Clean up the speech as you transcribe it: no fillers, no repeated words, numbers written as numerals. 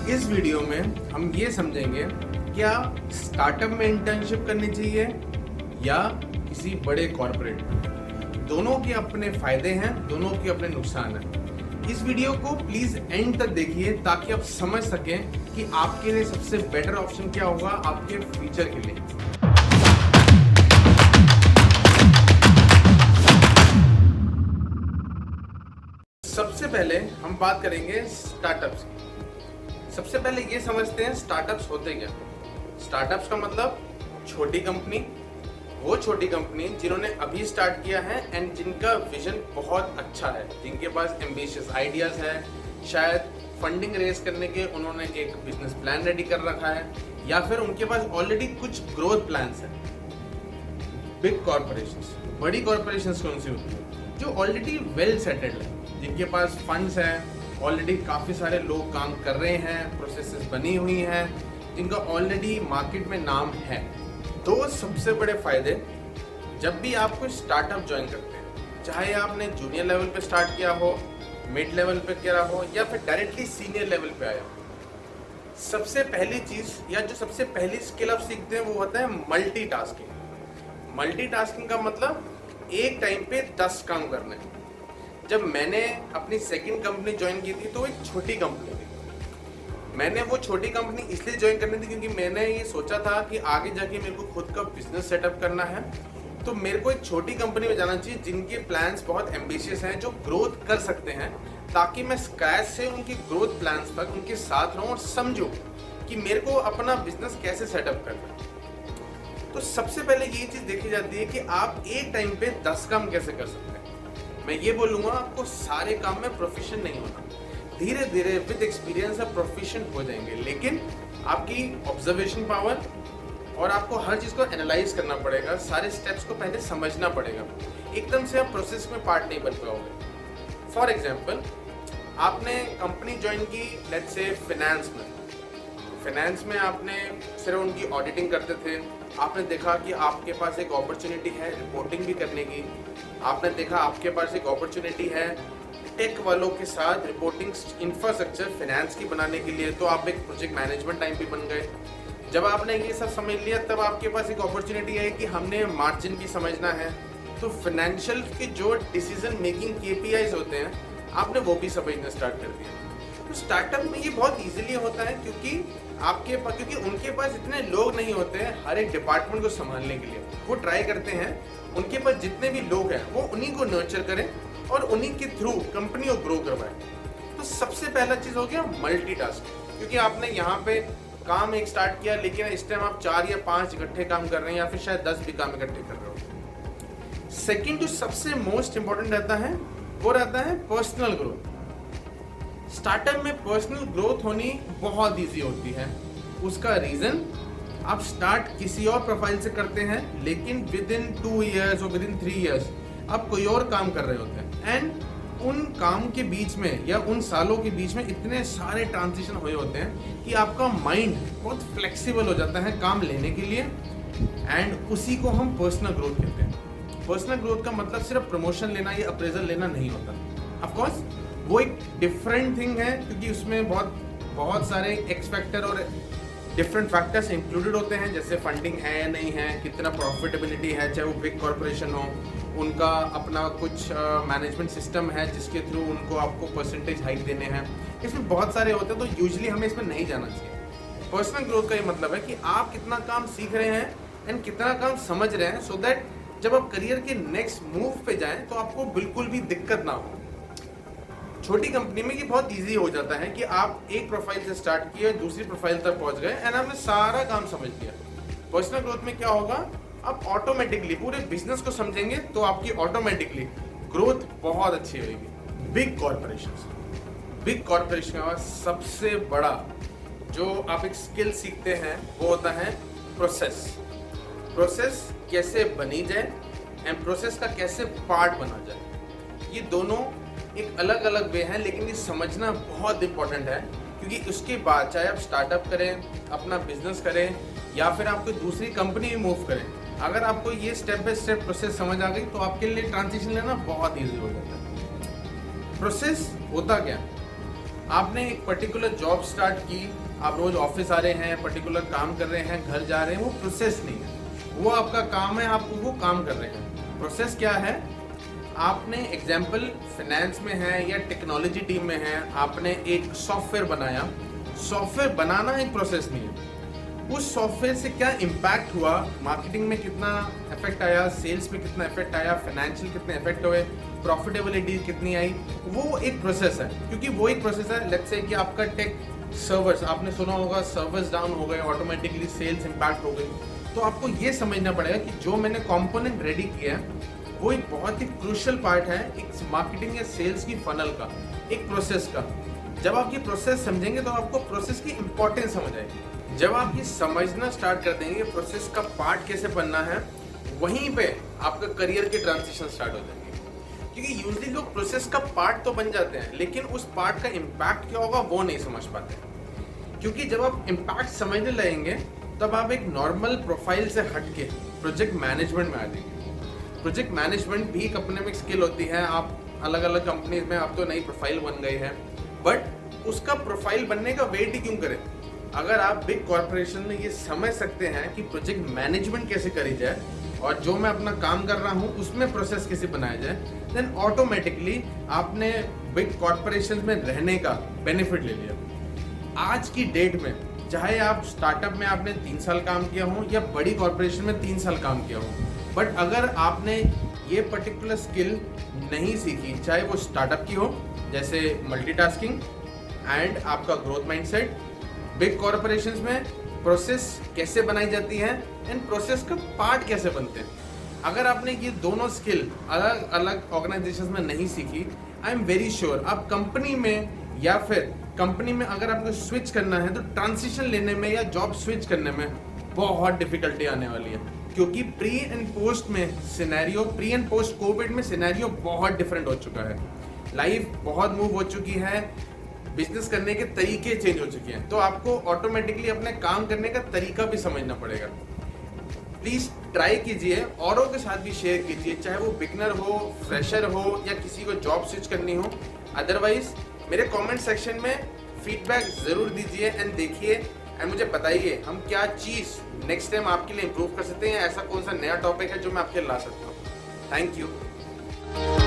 इस वीडियो में हम ये समझेंगे क्या स्टार्टअप में इंटर्नशिप करनी चाहिए या किसी बड़े कॉर्पोरेट में। दोनों के अपने फायदे हैं, दोनों के अपने नुकसान हैं। इस वीडियो को प्लीज एंड तक देखिए ताकि आप समझ सकें कि आपके लिए सबसे बेटर ऑप्शन क्या होगा आपके फ्यूचर के लिए। सबसे पहले हम बात करेंगे स्टार्टअप्स की। सबसे पहले ये समझते हैं स्टार्टअप्स होते क्या। स्टार्टअप्स का मतलब छोटी कंपनी, वो छोटी कंपनी जिन्होंने अभी स्टार्ट किया है एंड जिनका विजन बहुत अच्छा है, जिनके पास एम्बिशियस आइडियाज है, शायद फंडिंग रेज करने के उन्होंने एक बिजनेस प्लान रेडी कर रखा है या फिर उनके पास ऑलरेडी कुछ ग्रोथ प्लान्स हैं। बिग कॉर्पोरेशंस, बड़ी कॉर्पोरेशंस कौन सी होती है? जो ऑलरेडी वेल सेटल्ड है, जिनके पास फंड्स हैं, ऑलरेडी काफ़ी सारे लोग काम कर रहे हैं, प्रोसेसेस बनी हुई हैं, जिनका ऑलरेडी मार्केट में नाम है। दो सबसे बड़े फायदे जब भी आप कोई स्टार्टअप ज्वाइन करते हैं, चाहे आपने जूनियर लेवल पे स्टार्ट किया हो, मिड लेवल पे किया हो या फिर डायरेक्टली सीनियर लेवल पे आया हो, सबसे पहली चीज़ या जो सबसे पहली स्किल आप सीखते हैं वो होता है मल्टीटास्किंग। मल्टीटास्किंग का मतलब एक टाइम पे 10 काम करना है। जब मैंने अपनी सेकंड कंपनी ज्वाइन की थी तो एक छोटी कंपनी थी। मैंने वो छोटी कंपनी इसलिए ज्वाइन करनी थी क्योंकि मैंने ये सोचा था कि आगे जाके मेरे को खुद का बिजनेस सेटअप करना है, तो मेरे को एक छोटी कंपनी में जाना चाहिए जिनके प्लान्स बहुत एम्बिशियस हैं, जो ग्रोथ कर सकते हैं, ताकि मैं स्क्रैच से उनके ग्रोथ प्लान्स तक उनके साथ रहूं और समझूं कि मेरे को अपना बिजनेस कैसे सेटअप करना है। तो सबसे पहले ये चीज़ देखी जाती है कि आप एक टाइम पे 10 काम कैसे कर सकते हैं। मैं ये बोलूँगा आपको सारे काम में प्रोफिशिएंट नहीं होना, धीरे धीरे विद एक्सपीरियंस आप प्रोफिशिएंट हो जाएंगे, लेकिन आपकी ऑब्जर्वेशन पावर और आपको हर चीज़ को एनालाइज करना पड़ेगा, सारे स्टेप्स को पहले समझना पड़ेगा। एकदम से आप प्रोसेस में पार्ट नहीं बन पाओगे। फॉर एग्जाम्पल, आपने कंपनी ज्वाइन की लेट्स से फाइनेंस में आपने सिर्फ उनकी ऑडिटिंग करते थे। आपने देखा कि आपके पास एक अपॉर्चुनिटी है रिपोर्टिंग भी करने की। आपने देखा आपके पास एक अपॉर्चुनिटी है टेक वालों के साथ रिपोर्टिंग इंफ्रास्ट्रक्चर फाइनेंस की बनाने के लिए, तो आप एक प्रोजेक्ट मैनेजमेंट टाइम भी बन गए। जब आपने ये सब समझ लिया तब आपके पास एक अपॉर्चुनिटी है कि हमने मार्जिन भी समझना है, तो फाइनेंशियल के जो डिसीजन मेकिंग KPIs होते हैं आपने वो भी समझना स्टार्ट कर दिया। तो स्टार्टअप में ये बहुत इजीली होता है क्योंकि उनके पास इतने लोग नहीं होते हैं हर एक डिपार्टमेंट को संभालने के लिए। वो ट्राई करते हैं उनके पास जितने भी लोग हैं वो उन्हीं को नर्चर करें और उन्हीं के थ्रू कंपनी को ग्रो करवाएं। तो सबसे पहला चीज़ हो गया मल्टीटास्किंग, क्योंकि आपने यहाँ पे काम एक स्टार्ट किया लेकिन इस टाइम आप 4 या 5 इकट्ठे काम कर रहे हैं या फिर शायद 10 भी काम इकट्ठे कर रहे हो। सेकेंड जो सबसे मोस्ट इंपॉर्टेंट रहता है वो रहता है पर्सनल ग्रोथ। स्टार्टअप में पर्सनल ग्रोथ होनी बहुत ईजी होती है। उसका रीज़न, आप स्टार्ट किसी और प्रोफाइल से करते हैं लेकिन विद इन 2 ईयर्स और विद इन 3 ईयर्स आप कोई और काम कर रहे होते हैं एंड उन काम के बीच में या उन सालों के बीच में इतने सारे ट्रांजिशन हुए होते हैं कि आपका माइंड बहुत फ्लेक्सिबल हो जाता है काम लेने के लिए, एंड उसी को हम पर्सनल ग्रोथ कहते हैं। पर्सनल ग्रोथ का मतलब सिर्फ प्रमोशन लेना या अप्रेजल लेना नहीं होता। ऑफकोर्स वो एक डिफरेंट थिंग है क्योंकि उसमें बहुत सारे एक्स फैक्टर और डिफरेंट फैक्टर्स इंक्लूडेड होते हैं, जैसे फंडिंग है या नहीं है, कितना प्रॉफिटेबिलिटी है, चाहे वो बिग कॉर्पोरेशन हो, उनका अपना कुछ मैनेजमेंट सिस्टम है जिसके थ्रू उनको आपको परसेंटेज हाइक देने हैं। इसमें बहुत सारे होते हैं, तो यूजुअली हमें इसमें नहीं जाना चाहिए। पर्सनल ग्रोथ का ये मतलब है कि आप कितना काम सीख रहे हैं एंड कितना काम समझ रहे हैं, सो दैट जब आप करियर के नेक्स्ट मूव पे जाएं तो आपको बिल्कुल भी दिक्कत ना हो। छोटी कंपनी में ये बहुत इजी हो जाता है कि आप एक प्रोफाइल से स्टार्ट किए, दूसरी प्रोफाइल तक पहुंच गए एंड आपने सारा काम समझ लिया। पर्सनल ग्रोथ में क्या होगा, आप ऑटोमेटिकली पूरे बिजनेस को समझेंगे तो आपकी ऑटोमेटिकली ग्रोथ बहुत अच्छी होगी। बिग कॉर्पोरेशन का सबसे बड़ा जो आप एक स्किल सीखते हैं वो होता है प्रोसेस कैसे बनी जाए एंड प्रोसेस का कैसे पार्ट बना जाए। ये दोनों एक अलग अलग वे हैं, लेकिन ये समझना बहुत इंपॉर्टेंट है क्योंकि उसके बाद चाहे आप स्टार्टअप करें, अपना बिजनेस करें या फिर आप कोई दूसरी कंपनी में मूव करें, अगर आपको ये स्टेप बाय स्टेप प्रोसेस समझ आ गई तो आपके लिए ट्रांजिशन लेना बहुत ईजी हो जाता है। प्रोसेस होता क्या? आपने एक पर्टिकुलर जॉब स्टार्ट की, आप रोज ऑफिस आ रहे हैं, पर्टिकुलर काम कर रहे हैं, घर जा रहे हैं, वो प्रोसेस नहीं है, वो आपका काम है, आप वो काम कर रहे हैं। प्रोसेस क्या है? आपने एग्जाम्पल फाइनेंस में है या टेक्नोलॉजी टीम में है, आपने एक सॉफ्टवेयर बनाया, सॉफ्टवेयर बनाना एक प्रोसेस नहीं है। उस सॉफ्टवेयर से क्या इम्पैक्ट हुआ, मार्केटिंग में कितना इफेक्ट आया, सेल्स में कितना इफेक्ट आया, फाइनेंशियल कितने इफेक्ट हुए, प्रॉफिटेबिलिटी कितनी आई, वो एक प्रोसेस है। क्योंकि वो एक प्रोसेस है, लेट्स से कि आपका टेक सर्वर्स, आपने सुना होगा सर्वर्स डाउन हो गए, ऑटोमेटिकली सेल्स इम्पैक्ट हो गई, तो आपको ये समझना पड़ेगा कि जो मैंने कंपोनेंट रेडी किया है वो एक बहुत ही क्रूशियल पार्ट है एक मार्केटिंग या सेल्स की फनल का, एक प्रोसेस का। जब आप ये प्रोसेस समझेंगे तो आपको प्रोसेस की इंपॉर्टेंस समझ आएगी। जब आप ये समझना स्टार्ट कर देंगे प्रोसेस का पार्ट कैसे बनना है, वहीं पे आपका करियर के ट्रांजिशन स्टार्ट हो जाएंगे। क्योंकि यूजली लोग प्रोसेस का पार्ट तो बन जाते हैं, लेकिन उस पार्ट का इम्पैक्ट क्या होगा वो नहीं समझ पाते। क्योंकि जब आप इम्पैक्ट समझने लगेंगे तब आप एक नॉर्मल प्रोफाइल से हटके प्रोजेक्ट मैनेजमेंट में आ जाएंगे। प्रोजेक्ट मैनेजमेंट भी एक अपने में स्किल होती है। आप अलग अलग कंपनीज में आप तो नई प्रोफाइल बन गए हैं, बट उसका प्रोफाइल बनने का वेट ही क्यों करें? अगर आप बिग कॉर्पोरेशन में ये समझ सकते हैं कि प्रोजेक्ट मैनेजमेंट कैसे करी जाए और जो मैं अपना काम कर रहा हूँ उसमें प्रोसेस कैसे बनाया जाए, देन ऑटोमेटिकली आपने बिग कॉर्पोरेशन में रहने का बेनिफिट ले लिया। आज की डेट में चाहे आप स्टार्टअप में आपने 3 साल काम किया हो या बड़ी कॉर्पोरेशन में 3 साल काम किया हो, बट अगर आपने ये पर्टिकुलर स्किल नहीं सीखी, चाहे वो स्टार्टअप की हो जैसे मल्टीटास्किंग एंड आपका ग्रोथ माइंडसेट, बिग कॉर्पोरेशंस में प्रोसेस कैसे बनाई जाती है एंड प्रोसेस का पार्ट कैसे बनते हैं, अगर आपने ये दोनों स्किल अलग अलग ऑर्गेनाइजेशंस में नहीं सीखी, आई एम वेरी श्योर आप कंपनी में या फिर कंपनी में अगर आपको स्विच करना है तो ट्रांजिशन लेने में या जॉब स्विच करने में बहुत डिफिकल्टी आने वाली है। क्योंकि प्री एंड पोस्ट में scenario, pre and post Covid में सिनेरियो बहुत डिफरेंट हो चुका है। लाइफ बहुत मूव हो चुकी है, बिजनेस करने के तरीके चेंज हो चुके हैं, तो आपको ऑटोमेटिकली अपने काम करने का तरीका भी समझना पड़ेगा। प्लीज ट्राई कीजिए, औरों के साथ भी शेयर कीजिए, चाहे वो बिगनर हो, फ्रेशर हो या किसी को जॉब स्विच करनी हो। अदरवाइज मेरे कमेंट सेक्शन में फीडबैक जरूर दीजिए एंड देखिए एंड मुझे बताइए हम क्या चीज़ नेक्स्ट टाइम आपके लिए इम्प्रूव कर सकते हैं, ऐसा कौन सा नया टॉपिक है जो मैं आपके लिए ला सकता हूँ। Thank you.